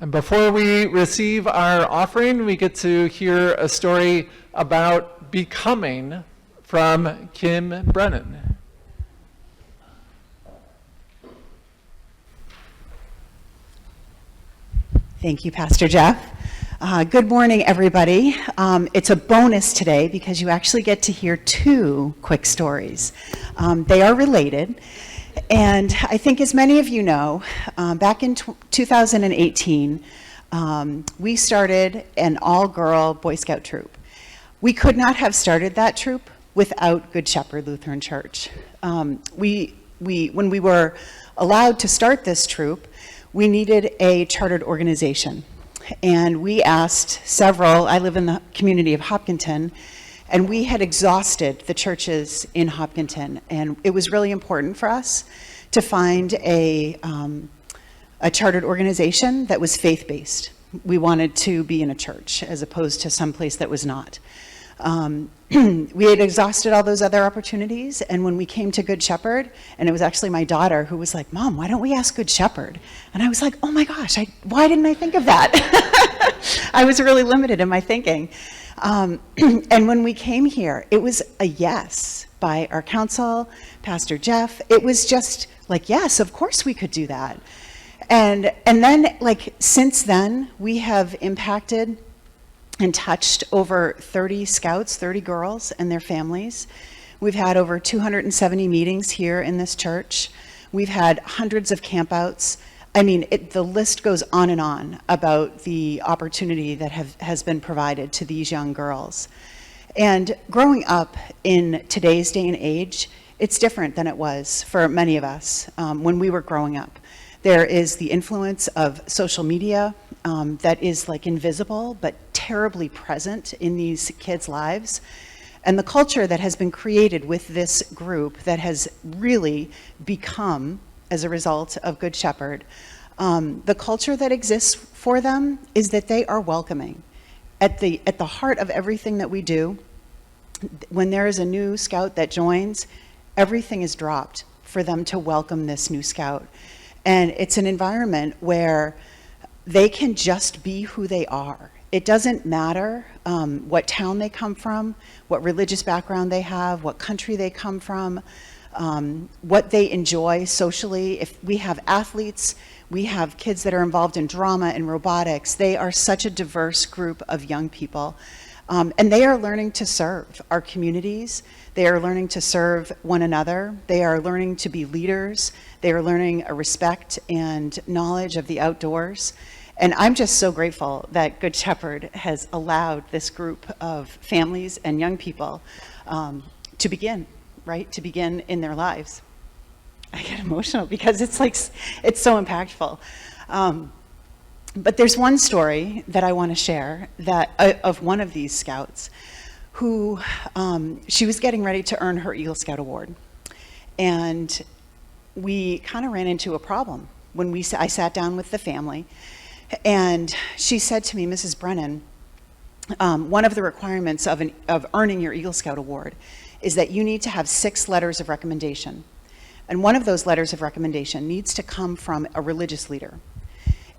And before we receive our offering, we get to hear a story about becoming from Kim Brennan. Thank you, Pastor Jeff. Good morning, everybody. It's a bonus today because you actually get to hear two quick stories. They are related, and I think as many of you know, back in 2018, we started an all-girl Boy Scout troop. We could not have started that troop without Good Shepherd Lutheran Church. When we were allowed to start this troop, we needed a chartered organization. And we asked several, I live in the community of Hopkinton, and we had exhausted the churches in Hopkinton. And it was really important for us to find a chartered organization that was faith-based. We wanted to be in a church as opposed to someplace that was not. We had exhausted all those other opportunities, and when we came to Good Shepherd, and it was actually my daughter who was like, "Mom, why don't we ask Good Shepherd?" And I was like, "Oh my gosh, why didn't I think of that?" I was really limited in my thinking. And when we came here, it was a yes by our council, Pastor Jeff. It was just like, yes, of course we could do that. And then, like, since then, we have impacted and touched over 30 scouts, 30 girls and their families. We've had over 270 meetings here in this church. We've had hundreds of campouts. I mean, the list goes on and on about the opportunity that has been provided to these young girls. And growing up in today's day and age, it's different than it was for many of us when we were growing up. There is the influence of social media that is like invisible but terribly present in these kids' lives. And the culture that has been created with this group that has really become, as a result of Good Shepherd, the culture that exists for them is that they are welcoming. At the heart of everything that we do, when there is a new scout that joins, everything is dropped for them to welcome this new scout. And it's an environment where they can just be who they are. It doesn't matter what town they come from, what religious background they have, what country they come from, what they enjoy socially. If we have athletes, we have kids that are involved in drama and robotics. They are such a diverse group of young people. And they are learning to serve our communities. They are learning to serve one another. They are learning to be leaders. They are learning a respect and knowledge of the outdoors. And I'm just so grateful that Good Shepherd has allowed this group of families and young people to begin in their lives. I get emotional because it's so impactful. But there's one story that I want to share that of one of these scouts who she was getting ready to earn her Eagle Scout Award. And we kind of ran into a problem when I sat down with the family. And she said to me, "Mrs. Brennan, one of the requirements of earning your Eagle Scout Award is that you need to have 6 letters of recommendation. And one of those letters of recommendation needs to come from a religious leader.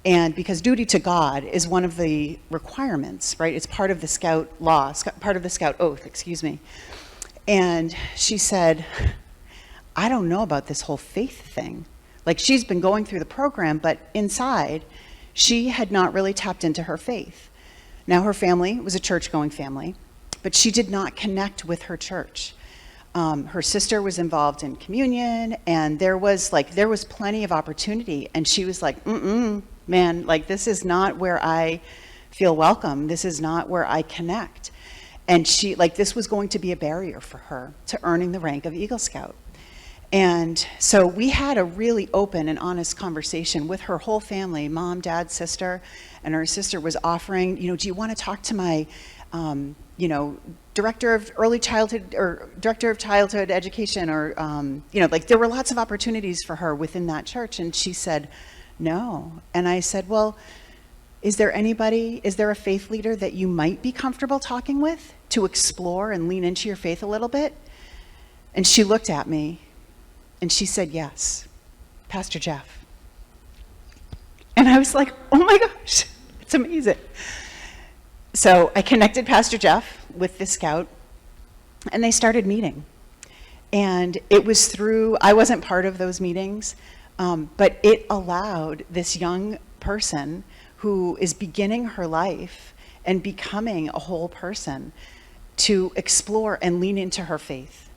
And because duty to God is one of the requirements, right? It's part of the Scout law, part of the Scout oath, excuse me." And she said, "I don't know about this whole faith thing." Like, she's been going through the program, but inside, she had not really tapped into her faith. Now, her family was a church-going family, but she did not connect with her church. Her sister was involved in communion, and there was plenty of opportunity, and she was like, man, like, this is not where I feel welcome. This is not where I connect. And this was going to be a barrier for her to earning the rank of Eagle Scout. And so we had a really open and honest conversation with her whole family, mom, dad, sister, and her sister was offering, do you want to talk to my, director of early childhood or director of childhood education, or, there were lots of opportunities for her within that church. And she said, no. And I said, well, is there a faith leader that you might be comfortable talking with to explore and lean into your faith a little bit? And she looked at me and she said, yes, Pastor Jeff. And I was like, oh my gosh, it's amazing. So I connected Pastor Jeff with this scout, and they started meeting. And it was through, I wasn't part of those meetings, but it allowed this young person who is beginning her life and becoming a whole person to explore and lean into her faith.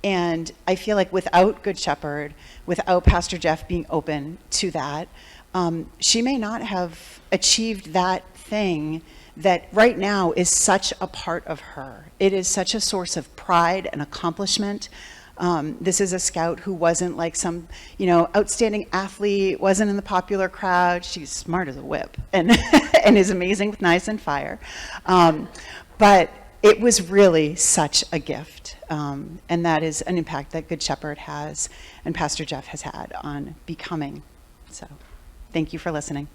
And I feel like without Good Shepherd, without Pastor Jeff being open to that, she may not have achieved that thing that right now is such a part of her. It is such a source of pride and accomplishment. This is a scout who wasn't like some, outstanding athlete, wasn't in the popular crowd. She's smart as a whip and, and is amazing with knives and fire. But it was really such a gift. And that is an impact that Good Shepherd has and Pastor Jeff has had on becoming. So thank you for listening.